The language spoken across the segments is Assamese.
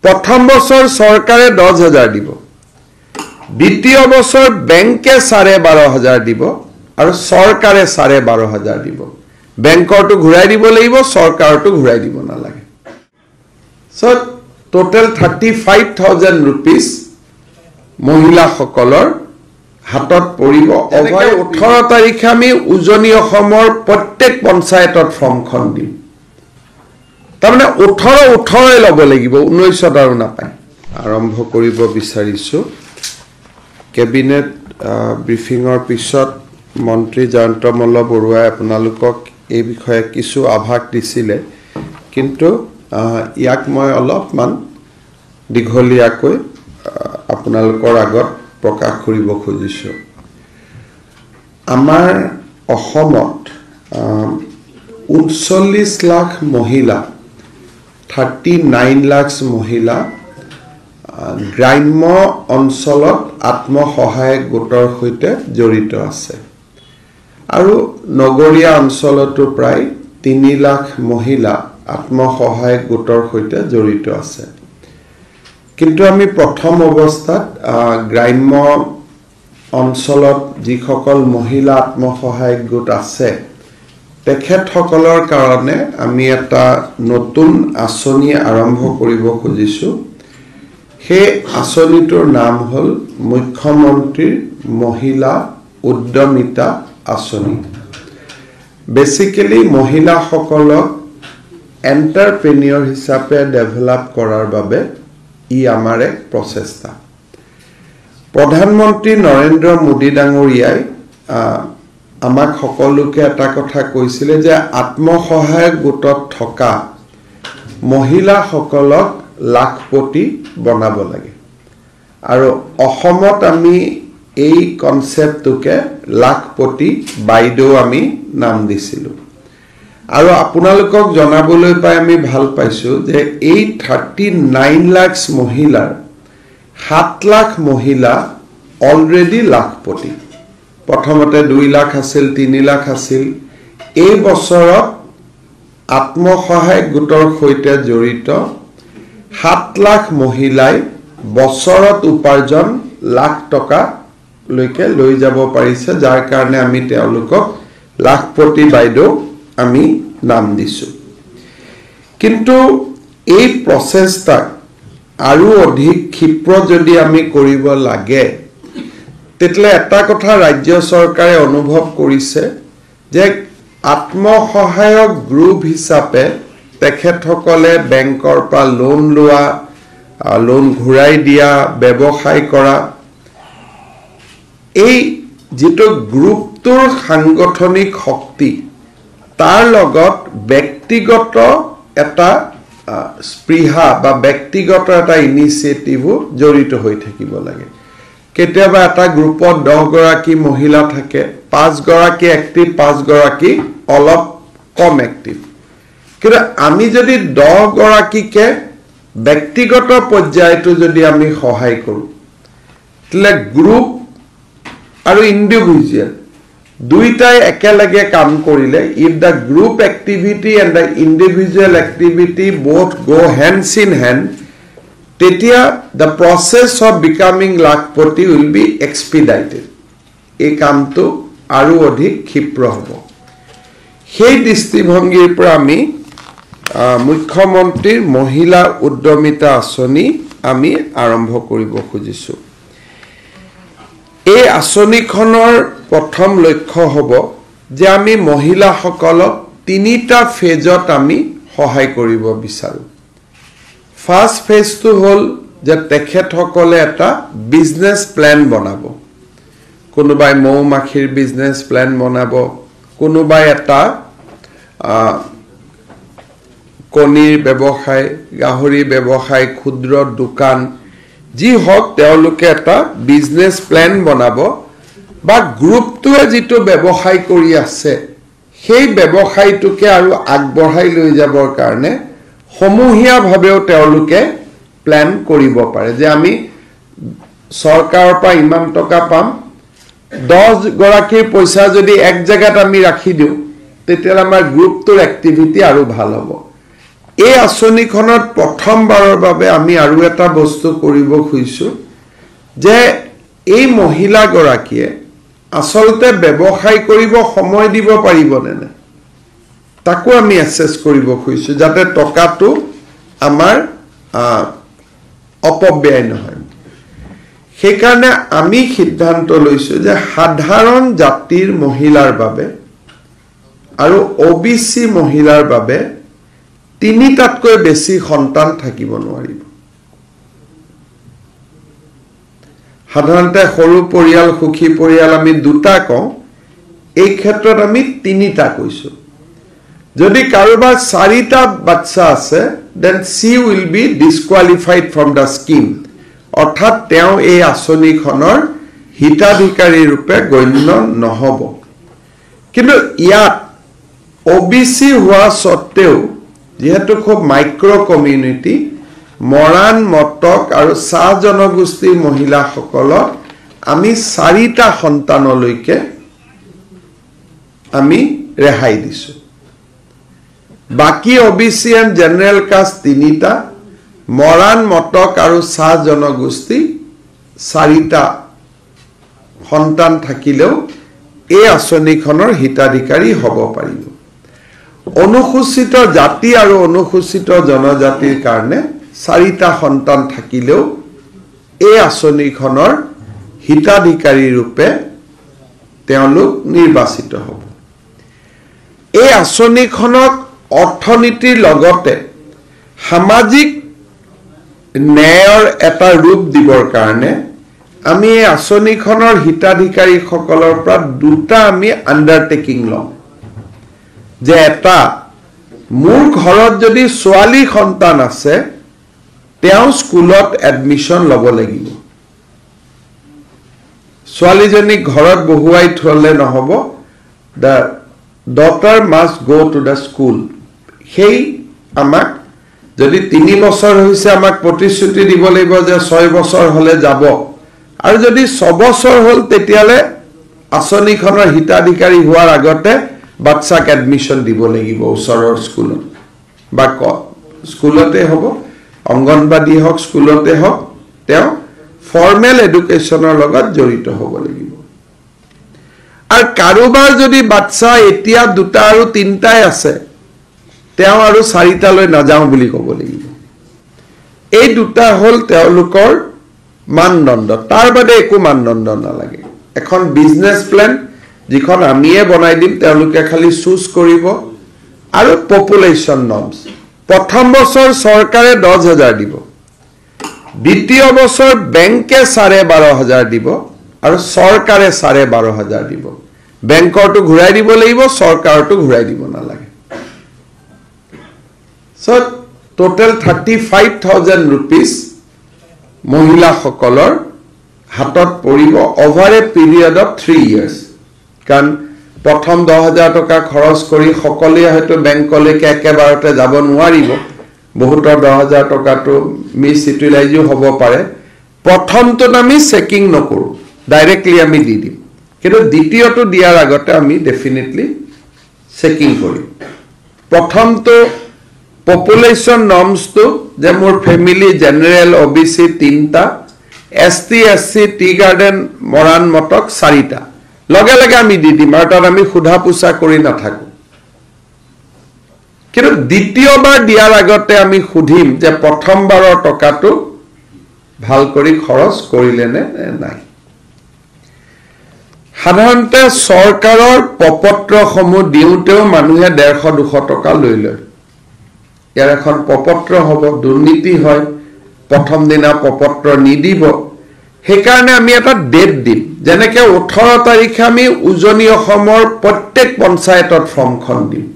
প্ৰথম বছৰ চৰকাৰে 10,000 দিব, দ্বিতীয় বছৰ বেংকে 12,500 দিব আৰু চৰকাৰে 12,500 দিব। বেংকৰটো ঘূৰাই দিব লাগিব, চৰকাৰটো ঘূৰাই দিব নালাগে। সো টোটেল 35,000 rupees মহিলাসকলৰ হাতত পৰিব। 18 তাৰিখে আমি উজনি অসমৰ প্ৰত্যেক পঞ্চায়তত ফৰ্মখন দিম। তাৰমানে 18 ল'ব লাগিব, 19ত আৰু নাপায়। আৰম্ভ কৰিব বিচাৰিছোঁ। কেবিনেট ব্ৰিফিঙৰ পিছত মন্ত্ৰী জয়ন্ত মল্ল বৰুৱাই আপোনালোকক এই বিষয়ে কিছু আভাস দিছিলে, কিন্তু ইয়াক মই অলপমান দীঘলীয়াকৈ আপোনালোকৰ আগত প্ৰকাশ কৰিব খুজিছোঁ। আমাৰ অসমত 39 লাখ মহিলা, 39 লাখ মহিলা গ্ৰাম্য অঞ্চলত আত্মসহায়ক গোটৰ সৈতে জড়িত আছে আৰু নগৰীয়া অঞ্চলতো প্ৰায় 3 লাখ মহিলা আত্মসহায়ক গোটৰ সৈতে জড়িত আছে। কিন্তু আমি প্ৰথম অৱস্থাত গ্ৰাম্য অঞ্চলত যিসকল মহিলা আত্মসহায়ক গোট আছে তেখেতসকলৰ কাৰণে আমি এটা নতুন আঁচনি আৰম্ভ কৰিব খুজিছোঁ। সেই আঁচনিটোৰ নাম হ'ল মুখ্যমন্ত্ৰীৰ মহিলা উদ্যমিতা আঁচনি। বেচিকেলি মহিলাসকলক এণ্টাৰপ্ৰেনিয়ৰ হিচাপে ডেভেলপ কৰাৰ বাবে ই আমাৰ এক প্ৰচেষ্টা। প্ৰধানমন্ত্ৰী নৰেন্দ্ৰ মোদী ডাঙৰীয়াই আমাক সকলোকে এটা কথা কৈছিলে যে আত্মসহায়ক গোটত থকা মহিলাসকলক লাখপতি বনাব লাগে। আৰু অসমত আমি এই কনচেপ্টটোকে লাখপতি বাইদেউ আমি নাম দিছিলোঁ। আৰু আপোনালোকক জনাবলৈ পাই আমি ভাল পাইছোঁ যে এই 39 লাখ মহিলাৰ 7 লাখ মহিলা অলৰেডি লাখপতি। প্ৰথমতে 2 লাখ আছিল, 3 লাখ আছিল। এই বছৰত আত্মসহায়ক গোটৰ সৈতে জড়িত 7 লাখ মহিলাই বছৰত উপাৰ্জন লাখ টকালৈকে লৈ যাব পাৰিছে, যাৰ কাৰণে আমি তেওঁলোকক লাখপতি বাইদেউ আমি নাম দিছোঁ। কিন্তু এই প্ৰচেষ্টাক আৰু অধিক ক্ষীপ্ৰ যদি আমি কৰিব লাগে, তেতিয়াহ'লে এটা কথা ৰাজ্য চৰকাৰে অনুভৱ কৰিছে যে আত্মসহায়ক গ্ৰুপ হিচাপে তেখেতসকলে বেংকৰ পৰা লোন লোৱা, লোন ঘূৰাই দিয়া, ব্যৱসায় কৰা, এই যিটো গ্ৰুপটোৰ সাংগঠনিক শক্তি তাৰ লগত ব্যক্তিগত এটা স্পৃহা বা ব্যক্তিগত এটা ইনিচিয়েটিভো জড়িত হৈ থাকিব লাগে। কেতিয়াবা এটা গ্ৰুপত 10 গৰাকী মহিলা থাকে, 5 গৰাকী এক্টিভ, 5 গৰাকী অলপ কম এক্টিভ। কিন্তু আমি যদি 10 গৰাকীকে ব্যক্তিগত পৰ্যায়টো যদি আমি সহায় কৰোঁ, তেতিয়াহ'লে গ্ৰুপ আৰু ইণ্ডিভিজুৱেল দুইটাই একেলগে কাম কৰিলে, if the group activity and the individual activity both go hands in hand, তেতিয়া the process of becoming lakhpati will be expedited. এই কামটো আৰু অধিক ক্ষীপ্ৰ হ'ব। সেই দৃষ্টিভংগীৰ পৰা আমি মুখ্যমন্ত্ৰীৰ মহিলা উদ্যমিতা আঁচনি আমি আৰম্ভ কৰিব খুজিছোঁ। এই আঁচনিখনৰ প্ৰথম লক্ষ্য হ'ব যে আমি মহিলাসকলক 3টা ফেজত আমি সহায় কৰিব বিচাৰোঁ। ফাৰ্ষ্ট ফেজটো হ'ল যে তেখেতসকলে এটা বিজনেছ প্লেন বনাব। কোনোবাই মৌ মাখিৰ বিজনেছ প্লেন বনাব, কোনোবাই এটা কণীৰ ব্যৱসায়, গাহৰি ব্যৱসায়, ক্ষুদ্ৰ দোকান, যি হওক তেওঁলোকে এটা বিজনেছ প্লেন বনাব, বা গ্ৰুপটোৱে যিটো ব্যৱসায় কৰি আছে সেই ব্যৱসায়টোকে আৰু আগবঢ়াই লৈ যাবৰ কাৰণে সমূহীয়াভাৱেও তেওঁলোকে প্লেন কৰিব পাৰে যে আমি চৰকাৰৰ পৰা ইমান টকা পাম, 10 গৰাকীৰ পইচা যদি এক জেগাত আমি ৰাখি দিওঁ তেতিয়াহ'লে আমাৰ গ্ৰুপটোৰ এক্টিভিটি আৰু ভাল হ'ব। এই আঁচনিখনত প্ৰথমবাৰৰ বাবে আমি আৰু এটা বস্তু কৰিব খুজিছোঁ যে এই মহিলাগৰাকীয়ে আচলতে ব্যৱসায় কৰিব সময় দিব পাৰিবনে নাই তাকো আমি এছেছ কৰিব খুজিছোঁ যাতে টকাটো আমাৰ অপব্যয় নহয় সেইকাৰণে আমি সিদ্ধান্ত লৈছোঁ যে সাধাৰণ জাতিৰ মহিলাৰ বাবে আৰু OBC মহিলাৰ বাবে তিনিটাতকৈ বেছি সন্তান থাকিব নোৱাৰিব সাধাৰণতে সৰু পৰিয়াল সুখী পৰিয়াল আমি দুটা কওঁ এই ক্ষেত্ৰত আমি তিনিটা কৈছোঁ যদি কাৰোবাৰ চাৰিটা বাচ্চা আছে then she will be disqualified from the scheme অৰ্থাৎ তেওঁ এই আঁচনিখনৰ হিতাধিকাৰী ৰূপে গণ্য নহব কিন্তু ইয়াত OBC হোৱা সত্ত্বেও যেহেতু খুব মাইক্ৰ কমিউনিটি মৰাণ মটক আৰু চাহ জনগোষ্ঠীৰ মহিলাসকলক আমি চাৰিটা সন্তানলৈকে আমি ৰেহাই দিছোঁ বাকি OBC and জেনাৰেল কাষ্ট তিনিটা মৰাণ মটক আৰু চাহ জনগোষ্ঠী চাৰিটা সন্তান থাকিলেও এই আঁচনিখনৰ হিতাধিকাৰী হ'ব পাৰিব অনুসূচিত জাতি আৰু অনুসূচিত জনজাতিৰ কাৰণে চাৰিটা সন্তান থাকিলেও এই আঁচনিখনৰ হিতাধিকাৰী ৰূপে তেওঁলোক নিৰ্বাচিত হ'ব এই আঁচনিখনক অৰ্থনীতিৰ লগতে সামাজিক ন্যায়ৰ এটা ৰূপ দিবৰ কাৰণে আমি এই আঁচনিখনৰ হিতাধিকাৰীসকলৰ পৰা দুটা আমি আণ্ডাৰটেকিং লওঁ যে এটা মোৰ ঘৰত যদি ছোৱালী সন্তান আছে তেওঁ স্কুলত এডমিশন ল'ব লাগিব ছোৱালীজনী ঘৰত বহুৱাই থলে নহব the daughter must go to the school সেই আমাক যদি 3 বছৰ হৈছে আমাক প্ৰতিশ্ৰুতি দিব লাগিব যে 6 বছৰ হলে যাব আৰু যদি 6 বছৰ হল তেতিয়ালে আঁচনিখনৰ হিতাধিকাৰী হোৱাৰ আগতে বাচ্চাক এডমিশন দিব লাগিব ওচৰৰ স্কুলত বা স্কুলতে হ'ব অঙ্গনবাদী হওক স্কুলতে হওক তেওঁ ফৰ্মেল এডুকেশ্যনৰ লগত জড়িত হ'ব লাগিব আৰু কাৰোবাৰ যদি বাচ্চা এতিয়া দুটা আৰু তিনটাই আছে তেওঁ আৰু চাৰিটালৈ নাযাওঁ বুলি ক'ব লাগিব এই দুটা হল তেওঁলোকৰ মানদণ্ড তাৰ বাদে একো মানদণ্ড নালাগে এখন বিজনেস প্ল্যান যিখন আমিয়ে বনাই দিম তেওঁলোকে খালি চুজ কৰিব আৰু পপুলেশন নৰ্মস প্ৰথম বছৰ চৰকাৰে 10,000 দিব দ্বিতীয় বছৰ বেংকে 12,500 দিব আৰু চৰকাৰে 12,500 দিব বেংকৰটো ঘূৰাই দিব লাগিব চৰকাৰটো ঘূৰাই দিব নালাগে so total 35,000 rupees মহিলাসকলৰ হাতত পৰিব over a period of 3 years কাৰণ প্ৰথম 10,000 টকা খৰচ কৰি সকলে হয়তো বেংকলৈকে একেবাৰতে যাব নোৱাৰিব বহুতৰ 10,000 টকাটো মিস ইউটিলাইজও হ'ব পাৰে প্ৰথমটো আমি চেকিং নকৰো ডাইৰেক্টলি আমি দি দিম কিন্তু দ্বিতীয়টো দিয়াৰ আগতে আমি ডেফিনেটলি চেকিং কৰিম প্ৰথমটো পপুলেশন নর্মস তো যে মোর ফ্যামিলি জেনারেল OBC 3টা ST SC tea garden Moran Motok 4টা লগে লগে আমি দি দিম আর তার আমি খুদা পুছা কৰি নাথাকো কিন্তু দ্বিতীয়বাৰ দিয়াৰ আগতে আমি খুদিম যে প্ৰথমবাৰৰ টকাটো ভাল কৰি খৰচ কৰিলে নে নাই সাধাৰণতে চৰকাৰৰ প্ৰপত্ৰসমূহ দিওঁতেও মানুহে 150-200 টকা লৈ লয় ইয়াৰ এখন প্ৰপত্ৰ হ'ব দুৰ্নীতি হয় প্ৰথম দিনা প্ৰপত্ৰ নিদিব হেকাৰণে আমি এটা ডেট দিম যেনেকৈ 18 তাৰিখে আমি উজনি অসমৰ প্ৰত্যেক পঞ্চায়তত ফৰ্মখন দিম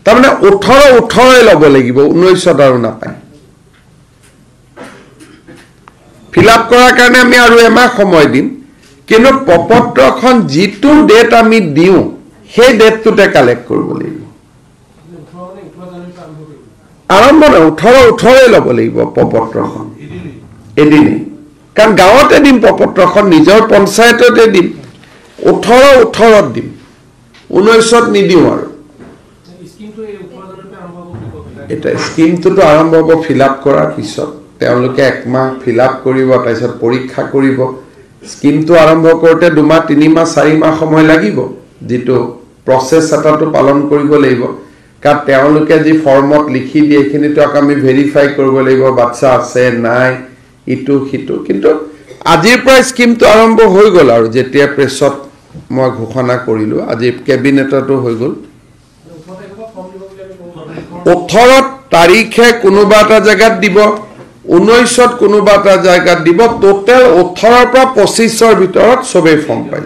তাৰমানে 18 ল'ব লাগিব 19 আৰু নাপায় ফিলআপ কৰাৰ কাৰণে আমি আৰু এমাহ সময় দিম কিন্তু প্ৰপত্ৰখন যিটো ডেট আমি দিও সেই ডেটটোতে কালেক্ট কৰিব লাগিব আৰম্ভ 18 ল'ব লাগিব প্ৰপত্ৰখন এদিনে কাৰণ গাঁৱতে দিম প্ৰপত্ৰখন নিজৰ পঞ্চায়ততে দিম 18 দিম 19 নিদিও আৰু এটা স্কিমটোতো আৰম্ভ হ'ব ফিল আপ কৰাৰ পিছত তেওঁলোকে একমাহ ফিল আপ কৰিব তাৰপিছত পৰীক্ষা কৰিব স্কিমটো আৰম্ভ কৰোঁতে 2 মাহ 3 মাহ 4 মাহ সময় লাগিব যেটো প্ৰসেস এটাটো পালন কৰিব লাগিব কাৰণ তেওঁলোকে যি ফৰ্মত লিখি দিয়ে এইখিনিটো আমি ভেৰিফাই কৰিব লাগিব বাচ্চা আছে নাই ইটো হিটো কিন্তু আজিৰ পৰা স্কিমটো আৰম্ভ হৈ গ'ল আৰু যেতিয়া প্ৰেছত মই ঘোষণা কৰিলো আজি কেবিনেটতো হৈ গ'ল 18 তাৰিখে কোনোবা এটা জায়গাত দিব 19ত কোনোবা এটা জায়গাত দিব টোটাল 18 পৰা 25ৰ ভিতৰত সবে ফৰ্ম পাই